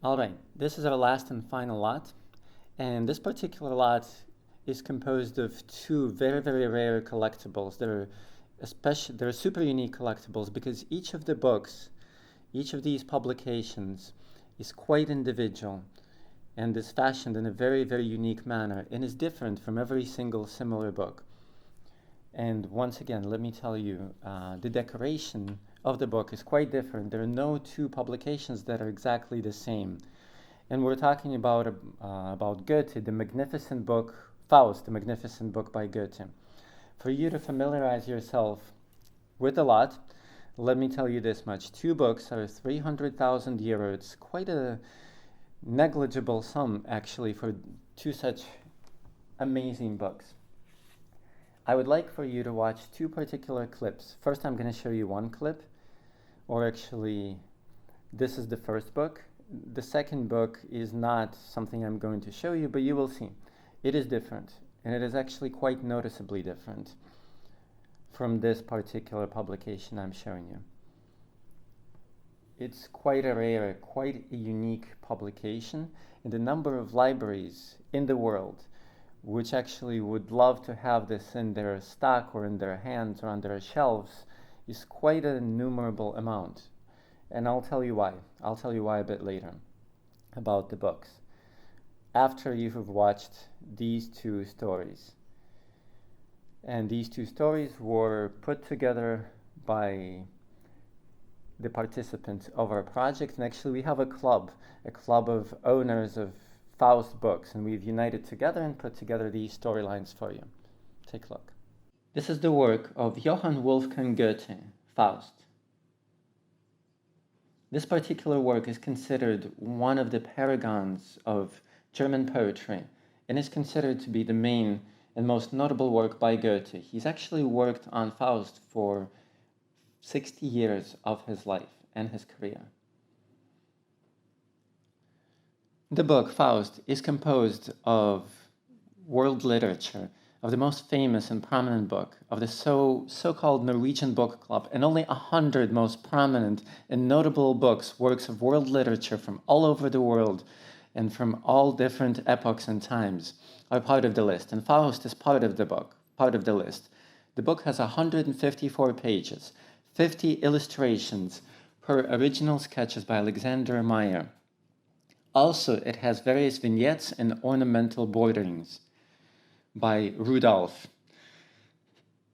All right, this is our last and final lot, and this particular lot is composed of two very, very rare collectibles. They're super unique collectibles because each of the books, each of these publications is quite individual and is fashioned in a very, very unique manner and is different from every single similar book. And once again, let me tell you, the decoration of the book is quite different. There are no two publications that are exactly the same. And we're talking about Goethe, the magnificent book, Faust, the magnificent book by Goethe. For you to familiarize yourself with the lot, let me tell you this much. Two books are 300,000 euros. It's quite a negligible sum, actually, for two such amazing books. I would like for you to watch two particular clips. First, I'm going to show you one clip, or actually, this is the first book. The second book is not something I'm going to show you, but you will see. It is different, and it is actually quite noticeably different from this particular publication I'm showing you. It's quite a rare, quite a unique publication, and the number of libraries in the world which actually would love to have this in their stock or in their hands or on their shelves is quite an innumerable amount. And I'll tell you why. I'll tell you why a bit later about the books, after you have watched these two stories. And these two stories were put together by the participants of our project. And actually we have a club of owners of Faust books, and we've united together and put together these storylines for you. Take a look. This is the work of Johann Wolfgang Goethe, Faust. This particular work is considered one of the paragons of German poetry and is considered to be the main and most notable work by Goethe. He's actually worked on Faust for 60 years of his life and his career. The book, Faust, is composed of world literature, of the most famous and prominent book, of the so-called Norwegian Book Club, and only 100 most prominent and notable books, works of world literature from all over the world and from all different epochs and times are part of the list. And Faust is part of the book, part of the list. The book has 154 pages, 50 illustrations per original sketches by Alexander Meyer. Also, it has various vignettes and ornamental borderings by Rudolph.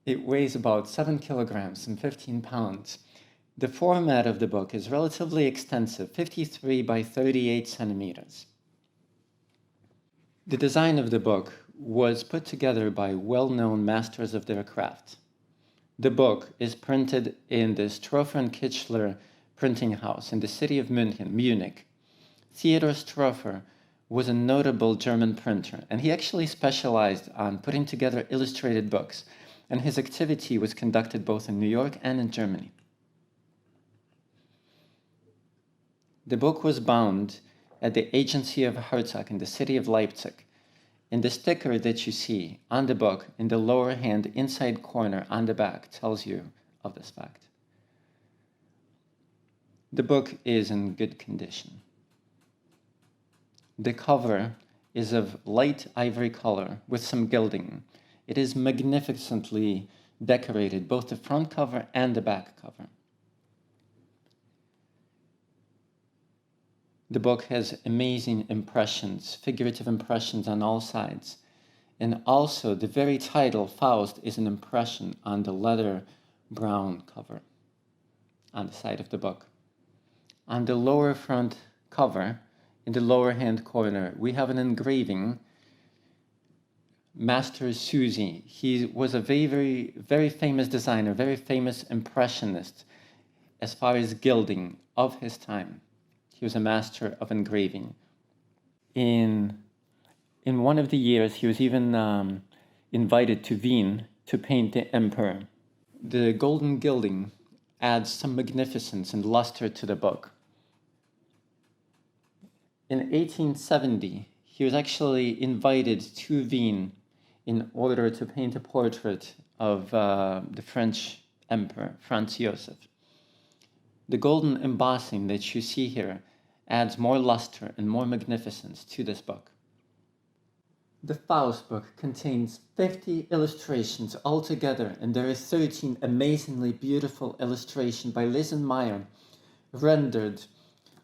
It weighs about 7 kilograms and 15 pounds. The format of the book is relatively extensive, 53 by 38 centimeters. The design of the book was put together by well-known masters of their craft. The book is printed in the Stroffer and Kichler printing house in the city of Munich. Theodor Stroffer was a notable German printer, and he actually specialized on putting together illustrated books, and his activity was conducted both in New York and in Germany. The book was bound at the agency of Herzog in the city of Leipzig, and the sticker that you see on the book in the lower hand inside corner on the back tells you of this fact. The book is in good condition. The cover is of light ivory color with some gilding. It is magnificently decorated, both the front cover and the back cover. The book has amazing impressions, figurative impressions on all sides. And also the very title, Faust, is an impression on the leather brown cover on the side of the book. On the lower front cover, in the lower hand corner, we have an engraving. Master Susi. He was a very, very famous designer, very famous impressionist as far as gilding of his time. He was a master of engraving. In one of the years, he was even invited to Wien to paint the emperor. The golden gilding adds some magnificence and luster to the book. In 1870, he was actually invited to Wien in order to paint a portrait of the French emperor, Franz Joseph. The golden embossing that you see here adds more luster and more magnificence to this book. The Faust book contains 50 illustrations altogether, and there are 13 amazingly beautiful illustrations by Meyer rendered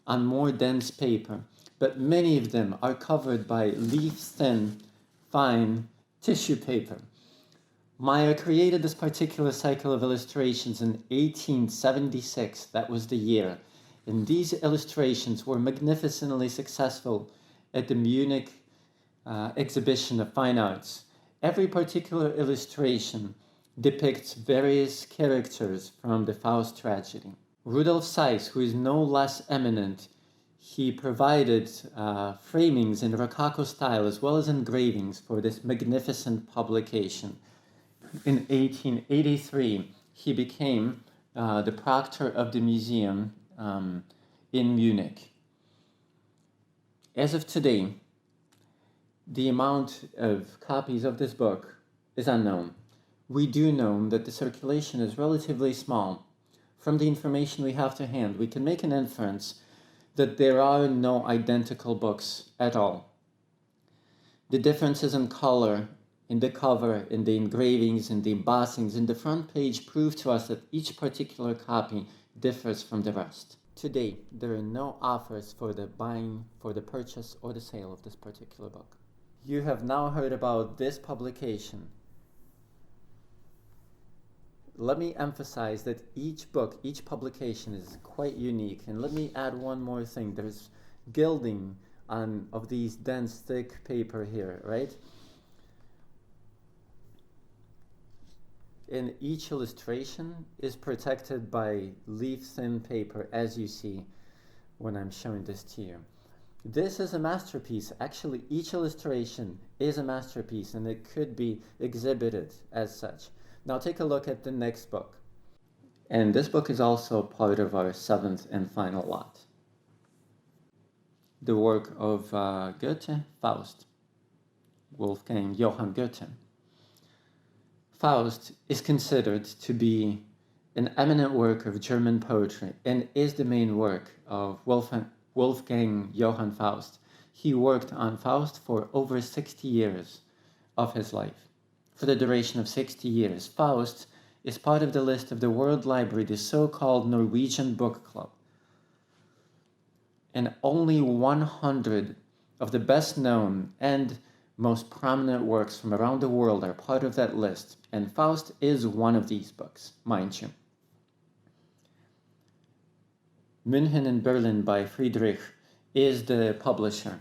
on more dense paper, but many of them are covered by leaf-thin, fine tissue paper. Meyer created this particular cycle of illustrations in 1876, that was the year, and these illustrations were magnificently successful at the Munich exhibition of fine arts. Every particular illustration depicts various characters from the Faust tragedy. Rudolf Seiss, who is no less eminent, he provided framings in Rococo style as well as engravings for this magnificent publication. In 1883, he became the proctor of the museum in Munich. As of today, the amount of copies of this book is unknown. We do know that the circulation is relatively small. From the information we have to hand, we can make an inference that there are no identical books at all. The differences in color, in the cover, in the engravings, in the embossings, in the front page prove to us that each particular copy differs from the rest. Today, there are no offers for the buying, for the purchase, or the sale of this particular book. You have now heard about this publication. Let me emphasize that each book, each publication is quite unique. And let me add one more thing. There's gilding of these dense, thick paper here, right? And each illustration is protected by leaf-thin paper, as you see when I'm showing this to you. This is a masterpiece. Actually, each illustration is a masterpiece, and it could be exhibited as such. Now take a look at the next book. And this book is also part of our 7th and final lot. The work of Goethe, Faust, Wolfgang Johann Goethe. Faust is considered to be an eminent work of German poetry and is the main work of Wolfgang Johann Faust. He worked on Faust for over 60 years of his life. For the duration of 60 years, Faust is part of the list of the World Library, the so-called Norwegian Book Club. And only 100 of the best known and most prominent works from around the world are part of that list, and Faust is one of these books, mind you. München and Berlin by Friedrich is the publisher.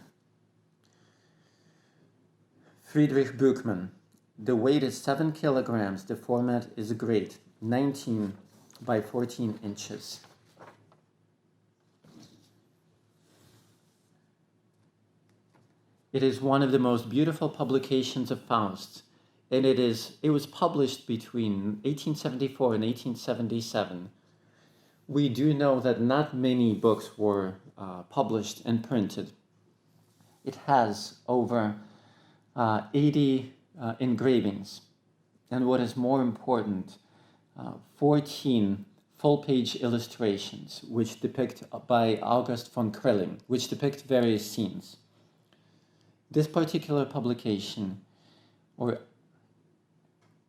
Friedrich Buchmann. The weight is 7 kilograms. The format is great, 19 by 14 inches. It is one of the most beautiful publications of Faust, and it was published between 1874 and 1877. We do know that not many books were published and printed. It has over 80 engravings, and what is more important, 14 full-page illustrations, which depict by August von Krilling, which depict various scenes. This particular publication, or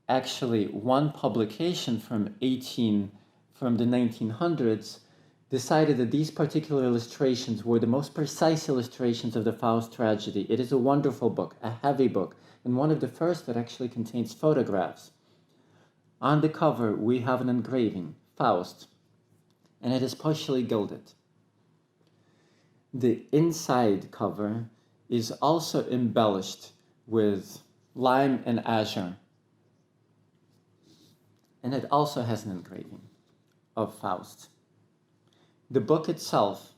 actually one publication from the 1900s, decided that these particular illustrations were the most precise illustrations of the Faust tragedy. It is a wonderful book, a heavy book, and one of the first that actually contains photographs. On the cover, we have an engraving, Faust, and it is partially gilded. The inside cover is also embellished with lime and azure. And it also has an engraving of Faust. The book itself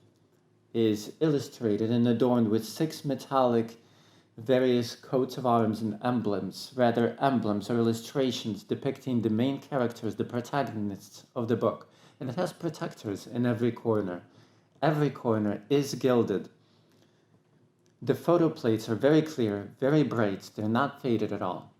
is illustrated and adorned with 6 metallic various coats of arms and emblems, rather emblems or illustrations depicting the main characters, the protagonists of the book. And it has protectors in every corner. Every corner is gilded. The photo plates are very clear, very bright. They're not faded at all.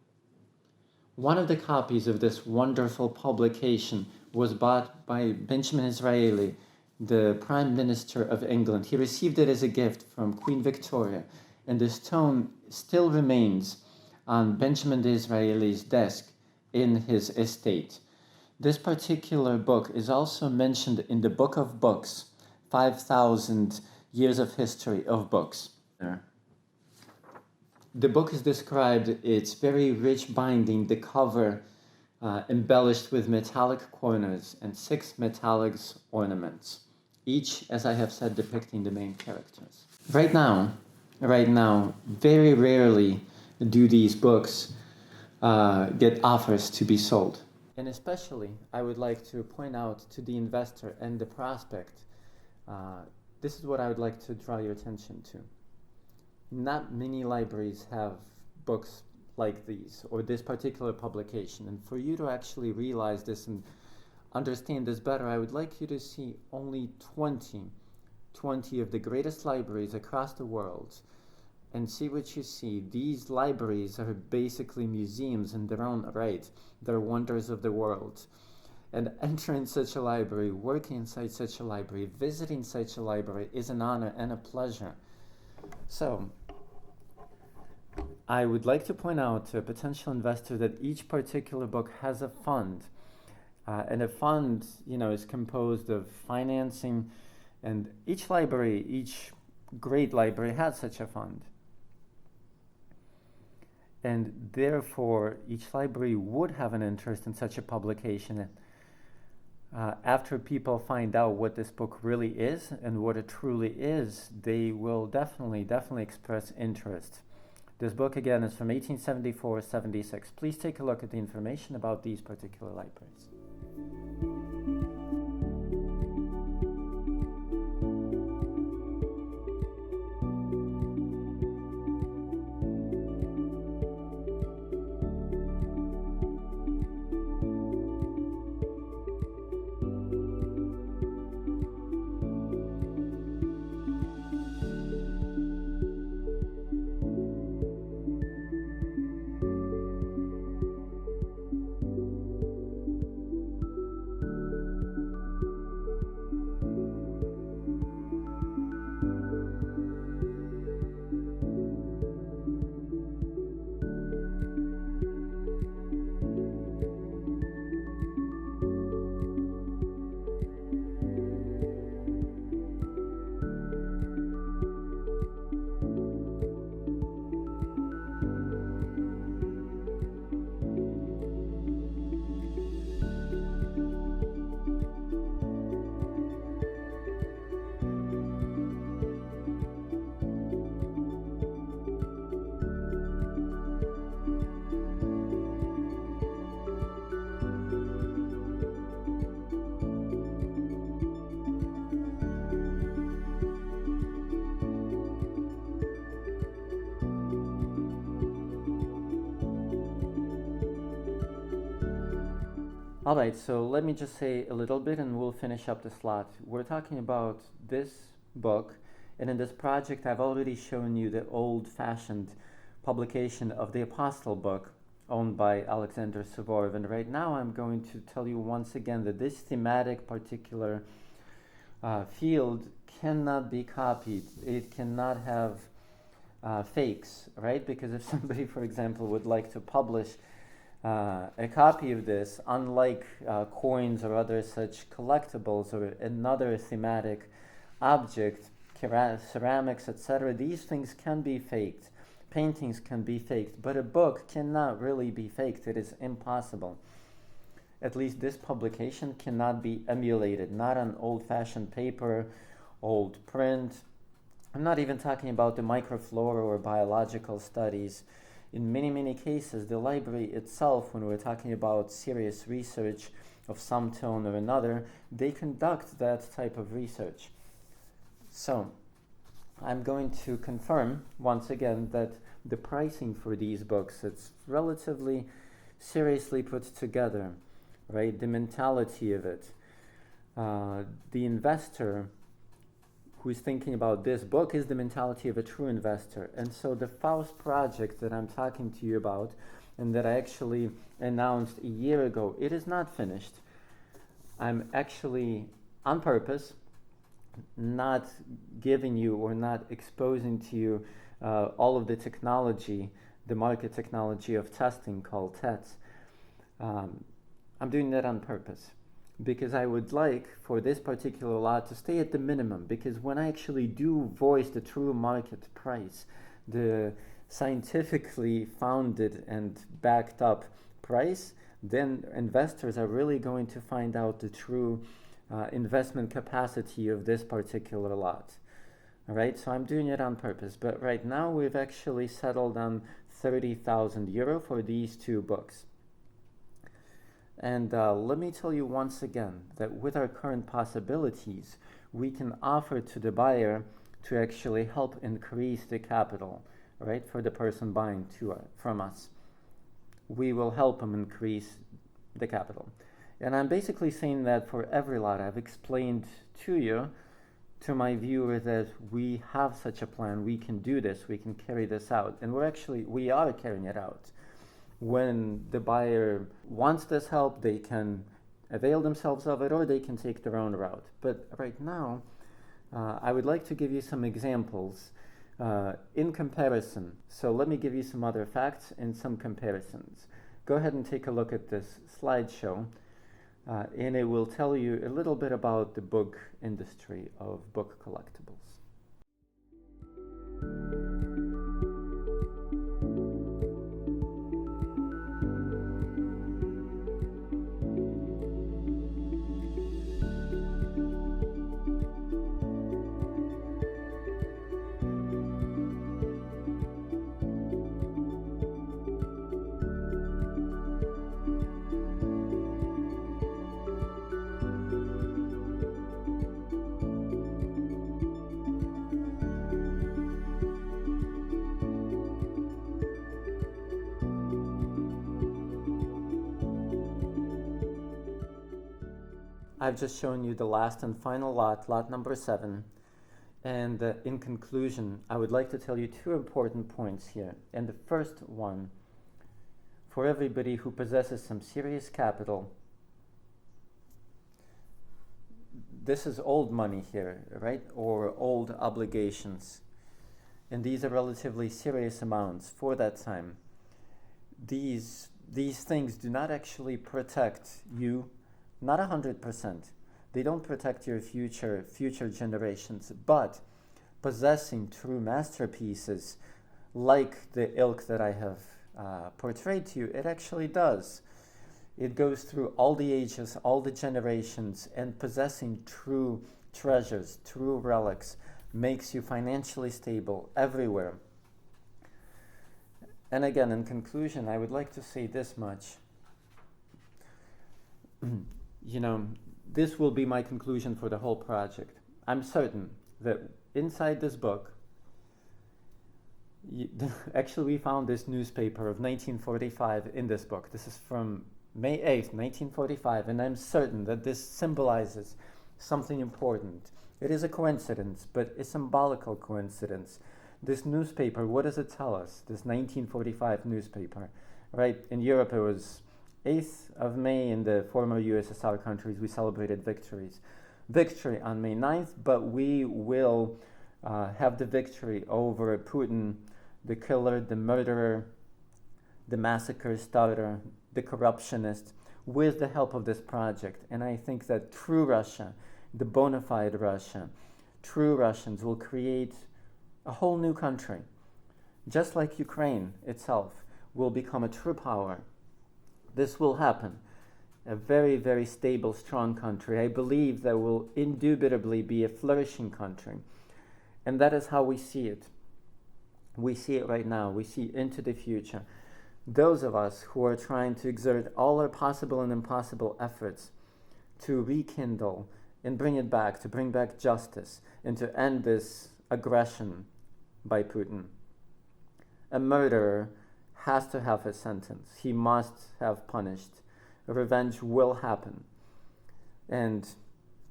One of the copies of this wonderful publication was bought by Benjamin Disraeli the Prime Minister of England. He received it as a gift from Queen Victoria, and the stone still remains on Benjamin Disraeli's desk in his estate. This particular book is also mentioned in the Book of Books, 5,000 Years of History of Books. The book is described, its very rich binding, the cover embellished with metallic corners and 6 metallic ornaments, each, as I have said, depicting the main characters. Right now, very rarely do these books get offers to be sold. And especially, I would like to point out to the investor and the prospect, this is what I would like to draw your attention to. Not many libraries have books like these, or this particular publication. And for you to actually realize this and understand this better, I would like you to see only 20 of the greatest libraries across the world, and see what you see. These libraries are basically museums in their own right. They're wonders of the world. And entering such a library, working inside such a library, visiting such a library is an honor and a pleasure. So, I would like to point out to a potential investor that each particular book has a fund. And a fund, is composed of financing, and each library, each great library has such a fund. And therefore, each library would have an interest in such a publication. After people find out what this book really is and what it truly is, they will definitely express interest. This book, again, is from 1874-76. Please take a look at the information about these particular libraries. All right, so let me just say a little bit and we'll finish up the slot. We're talking about this book, and in this project I've already shown you the old-fashioned publication of the Apostle book owned by Alexander Suvorov, and right now I'm going to tell you once again that this thematic particular field cannot be copied. It cannot have fakes, right? Because if somebody, for example, would like to publish a copy of this, unlike coins or other such collectibles or another thematic object, ceramics, etc., these things can be faked. Paintings can be faked, but a book cannot really be faked. It is impossible. At least this publication cannot be emulated, not on old-fashioned paper, old print. I'm not even talking about the microflora or biological studies. In many cases, the library itself, when we're talking about serious research of some tone or another, they conduct that type of research. So, I'm going to confirm once again that the pricing for these books, it's relatively seriously put together, right? The mentality of it. The investor who is thinking about this book is the mentality of a true investor. And so the Faust project that I'm talking to you about and that I actually announced a year ago, it is not finished. I'm actually, on purpose, not giving you or not exposing to you all of the technology, the market technology of testing called TETs. I'm doing that on purpose because I would like for this particular lot to stay at the minimum, because when I actually do voice the true market price, the scientifically founded and backed up price, then investors are really going to find out the true investment capacity of this particular lot. All right, so I'm doing it on purpose, but right now we've actually settled on 30,000 euro for these two books. And let me tell you once again that with our current possibilities, we can offer to the buyer to actually help increase the capital, right, for the person buying from us. We will help them increase the capital. And I'm basically saying that for every lot. I've explained to you, to my viewer, that we have such a plan, we can do this, we can carry this out, and we are carrying it out. When the buyer wants this help, they can avail themselves of it, or they can take their own route. But right now, I would like to give you some examples in comparison. So let me give you some other facts and some comparisons. Go ahead and take a look at this slideshow, and it will tell you a little bit about the book industry of book collectibles. I've just shown you the last and final lot, lot number 7. And in conclusion, I would like to tell you two important points here. And the first one, for everybody who possesses some serious capital, this is old money here, right? Or old obligations. And these are relatively serious amounts for that time. These things do not actually protect you. Not 100%. They don't protect your future generations, but possessing true masterpieces like the ilk that I have portrayed to you, it actually does. It goes through all the ages, all the generations, and possessing true treasures, true relics, makes you financially stable everywhere. And again, in conclusion, I would like to say this much. You know, this will be my conclusion for the whole project. I'm certain that inside this book, actually we found this newspaper of 1945 in this book. This is from May 8th, 1945, and I'm certain that this symbolizes something important. It is a coincidence, but a symbolical coincidence. This newspaper, what does it tell us? This 1945 newspaper, right? In Europe it was 8th of May. In the former USSR countries, we celebrated victory on May 9th, but we will have the victory over Putin, the killer, the murderer, the massacre starter, the corruptionist, with the help of this project. And I think that true Russia, the bona fide Russia, true Russians will create a whole new country. Just like Ukraine itself will become a true power. This will happen. A very, very stable, strong country. I believe that will indubitably be a flourishing country. And that is how we see it. We see it right now. We see into the future. Those of us who are trying to exert all our possible and impossible efforts to rekindle and bring it back, to bring back justice, and to end this aggression by Putin. A murderer has to have a sentence. He must have punished. Revenge will happen. And,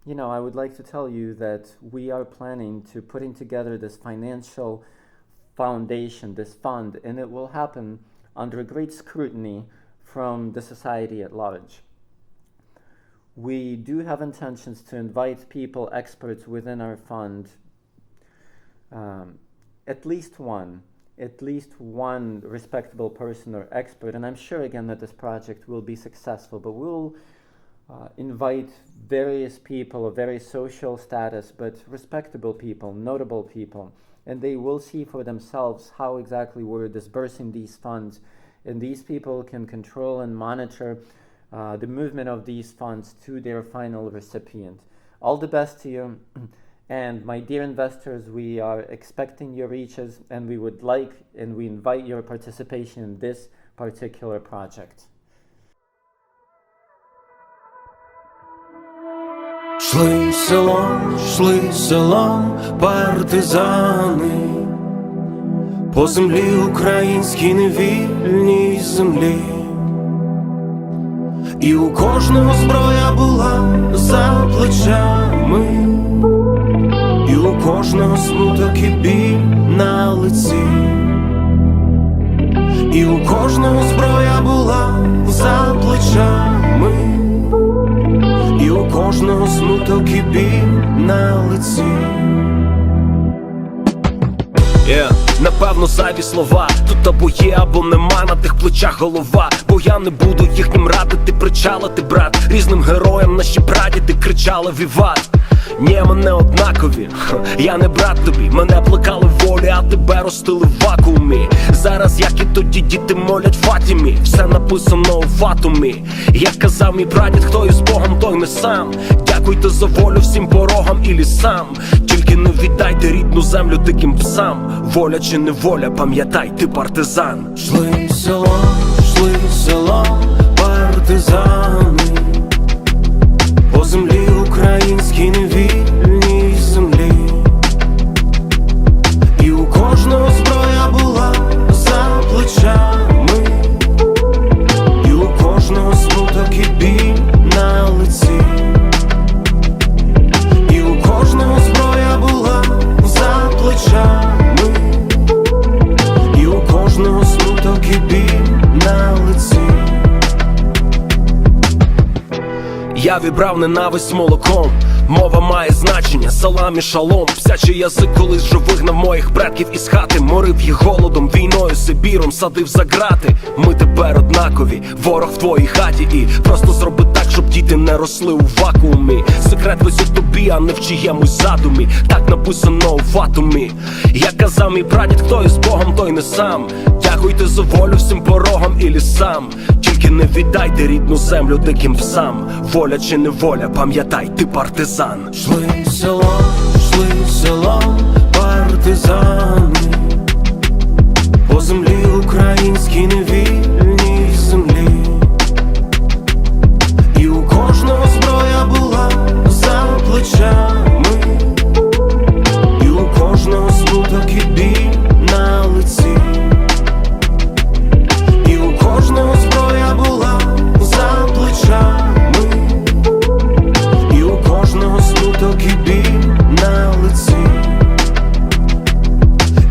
you know, I would like to tell you that we are planning to putting together this financial foundation, this fund, and it will happen under great scrutiny from the society at large. We do have intentions to invite people, experts within our fund, at least one respectable person or expert, and I'm sure again that this project will be successful, but we'll invite various people of very social status, but respectable people, notable people, and they will see for themselves how exactly we're disbursing these funds, and these people can control and monitor the movement of these funds to their final recipient. All the best to you. And my dear investors, we are expecting your reaches, and we would like and we invite your participation in this particular project. Шли селом партизани по землі українській, невільній землі. І у кожного зброя була за плечами, і у кожного смуток і біль на лиці, і у кожного зброя була за плечами, і у кожного смуток і біль на лиці. Напевно зайві слова тут або є, або нема на тих плечах голова. Бо я не буду їхнім радити, причалити, брат. Різним героям наші прадіди кричали віват. Ні, ми не однакові, я не брат тобі. Мене плекали в волі, а тебе ростили в вакуумі. Зараз, як і тоді, діти молять Фатімі. Все написано у фатумі. Як казав мій прадід, хто із Богом, той не сам. Дякуйте за волю всім порогам і лісам. Тільки не віддайте рідну землю диким псам. Воля чи неволя, пам'ятай, ти партизан. Шли селом партизани по землі українській, невільній землі. І у кожного зброя була за плечами, і у кожного смуток і біль на лиці, і у кожного зброя була за плечами, і у кожного смуток і біль на лиці. Я вібрав ненависть молоком. Мова має значення, салам і шалом. Псячий язик колись вже вигнав моїх предків із хати. Морив їх голодом, війною, Сибіром, садив за грати. Ми тепер однакові, ворог в твоїй хаті. І просто зроби так, щоб діти не росли у вакуумі. Секрет весь у тобі, а не в чиємусь задумі. Так написано у фатумі. Як казав мій прадід, хто із Богом, той не сам. Дякуйте за волю всім порогам і лісам. Тільки не віддайте рідну землю диким псам. Воля чи неволя, пам'ятай, ти партизан. Шли селом партизани по землі українській, невільній землі. І у кожного зброя була за плечами, і у кожного смуток і біль на лиці, і у кожного зброя була за плечами, і у кожного смуток і біль на лиці,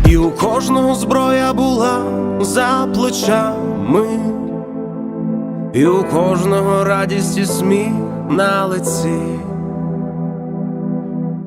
і у кожного зброя була за плечами, і у кожного радість і сміх на лиці.